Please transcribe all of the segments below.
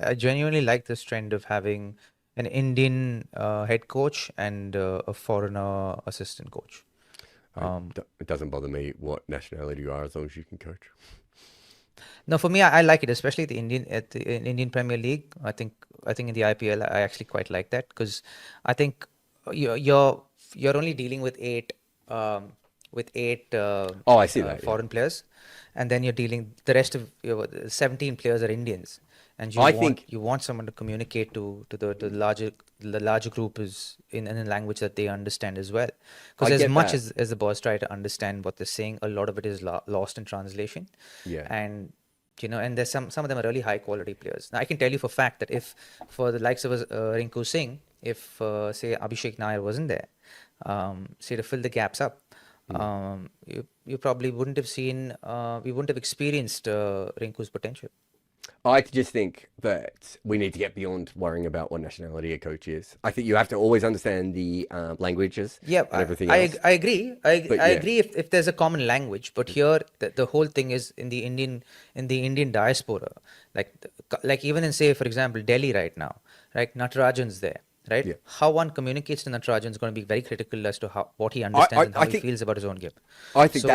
I genuinely like this trend of having an Indian head coach and a foreigner assistant coach. Um, It doesn't bother me what nationality you are as long as you can coach. no, for me, I like it, especially the Indian Premier League. I think in the IPL, I actually quite like that because I think you're only dealing um, with eight Oh, I see that. Yeah, foreign players, and then you're dealing the rest of 17 players are Indians, and you I want think. you want someone to communicate to the larger group is in a language that they understand as well. Because I as get much that. as the boys try to understand what they're saying, a lot of it is lost in translation, Yeah. and and there's some of them are really high quality players. Now I can tell you for a fact that if for the likes of Rinku Singh, if say Abhishek Nair wasn't there, say to fill the gaps up, Mm. you probably wouldn't have seen we wouldn't have experienced Rinku's potential. I just think that we need to get beyond worrying about what nationality a coach is. I think you have to always understand the languages Yeah, and everything else. I agree. But I yeah, agree if there's a common language, but here the whole thing is in the Indian diaspora, like even in say for example Delhi right now, right? Natarajan's there, right? yeah. How one communicates to Natarajan is going to be very critical as to how what he understands and I how he think feels about his own game. I think So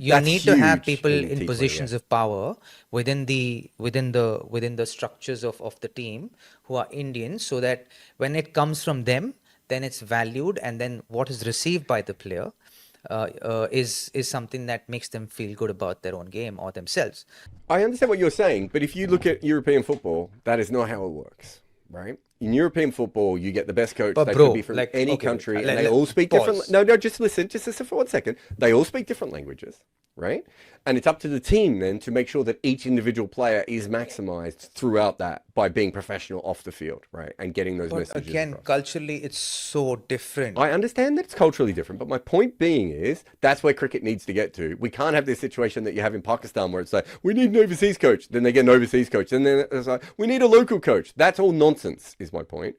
you that's need to have huge people in in T20. Yeah. positions of power within the structures of the team who are Indian, so that when it comes from them, then it's valued, and then what is received by the player is something that makes them feel good about their own game or themselves. I understand what you're saying, but if you look at European football, that is not how it works, right? In European football, you get the best coach. But They could be bro, from like any okay, country, and they all speak different. pause. No, no, just listen, just listen for 1 second. They all speak different languages, right? And it's up to the team then to make sure that each individual player is maximized throughout that by being professional off the field, right? And getting those But messages again, across. culturally, it's so different. I understand that it's culturally different, but my point being is that's where cricket needs to get to. We can't have this situation that you have in Pakistan where it's like, we need an overseas coach. Then they get an overseas coach. And then it's like, we need a local coach. That's all nonsense, is my point.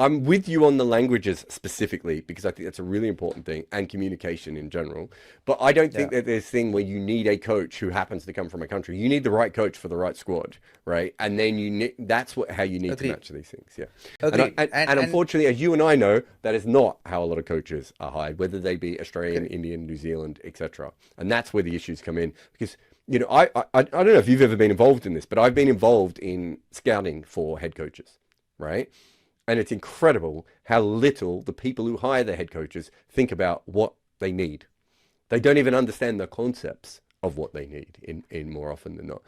I'm with you on the languages specifically because I think that's a really important thing and communication in general. But I don't think Yeah. that there's a thing where you need a coach who happens to come from a country. You need the right coach for the right squad, right? And then that's how you need to Agreed. match these things. Yeah. And, Agreed. and And unfortunately, as you and I know, that is not how a lot of coaches are hired, whether they be Australian, correct. Indian, New Zealand, etc. And that's where the issues come in because I don't know if you've ever been involved in this, but I've been involved in scouting for head coaches, right? And it's incredible how little the people who hire the head coaches think about what they need. They don't even understand the concepts of what they need in more often than not.